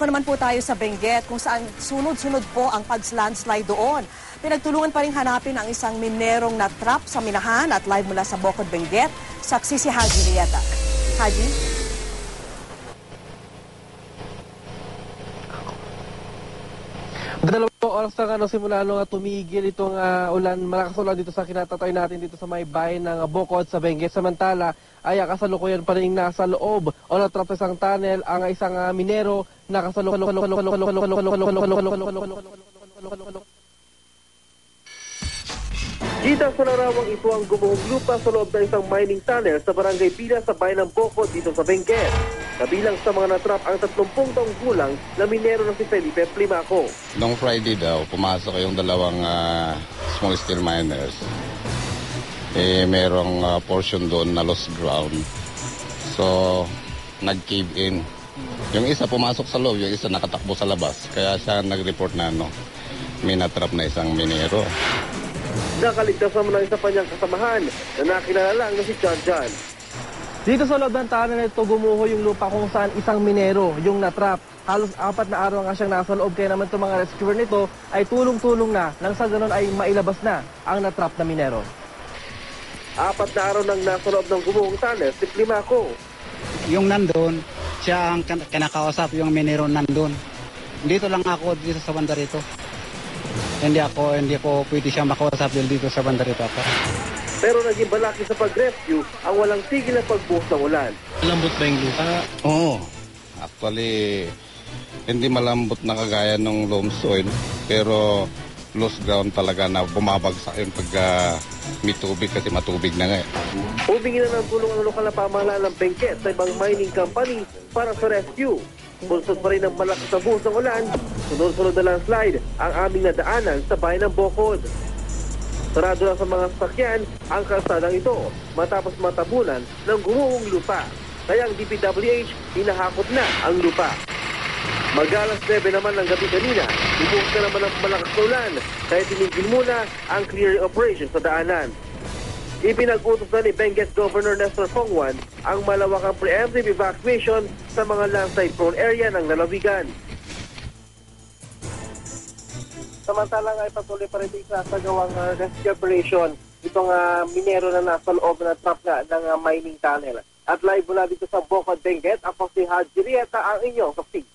Dako naman po tayo sa Benguet kung saan sunod-sunod po ang pag-landslide doon. Pinagtulungan pa rin hanapin ang isang minerong na-trap sa minahan at live mula sa Bocod, Benguet. Saksi si Haji Rieta. Haji? Dalawang oras na simula nung tumigil itong ulan, malakas ulan dito sa kinatatoy natin dito sa may bayan ng Bocod sa Benguet. Samantala ay kasalukuyan pa rin nasa loob o natrap sa isang tunnel ang isang minero na Kita sa larawang ito ang gumuhong lupa sa loob ng isang mining tunnel sa barangay Pila sa bayan ng Bocod dito sa Benguet. Kabilang sa mga natrap ang 30 taong gulang na minero na si Felipe Plimaco. Noong Friday daw, pumasok yung dalawang small scale miners. Merong portion doon na lost ground. So, nag-cave in. Yung isa pumasok sa loob, yung isa nakatakbo sa labas. Kaya siya nag-report na may natrap na isang minero. Nakaligtas naman ang isa pa niyang kasamahan na nakilala lang na si John John. Dito sa loob ng tunnel na ito gumuho yung lupa kung saan isang minero yung natrap. Halos 4 na araw nga siyang nasa loob, kaya naman itong mga rescuer nito ay tulong-tulong na nang sa ganun ay mailabas na ang natrap na minero. 4 na araw nang nasa loob ng gumuhong tunnel si Plimaco. Yung nandun, siya ang kinakausap, yung minero nandun. Dito lang ako dito sa banda rito. Hindi ako pwede siya makausap dito sa banda rito ako. Pero naging balaki sa pag-rescue ang walang tigil na pagbuhos ng ulan. Malambot ba yung lupa? Oo. Actually, hindi malambot na kagaya ng loam soil, pero lost ground talaga na bumabagsak yung pag may tubig kasi matubig na nga eh. Humingi na ng tulong ang lokal na pamahalaan ng Benguet sa ibang mining company para sa rescue. Bunsod pa rin ang malakas na buhos ng ulan, sunod-sunod na landslide ang aming nadaanan sa bayan ng Bocod. Sarado lang sa mga sasakyan ang kalsadang ito matapos matabunan ng gumuhong lupa. Kaya ang DPWH hinahakot na ang lupa. Mag-alas 9 naman ng gabi kanina, ibuhos na naman ang malakas na ulan kaya tinigil muna ang clearing operation sa daanan. Ipinag-utos na ni Benguet Governor Nestor Pongwan ang malawakang preemptive evacuation sa mga landslide-prone area ng lalawigan. Samantalang ay patuloy pa rin isasagawang rescue operation itong minero na nasa loob na trap nga ng mining tunnel. At live mula dito sa Bocod, Benguet, ako si Haji Rieta, ang inyong kapatid.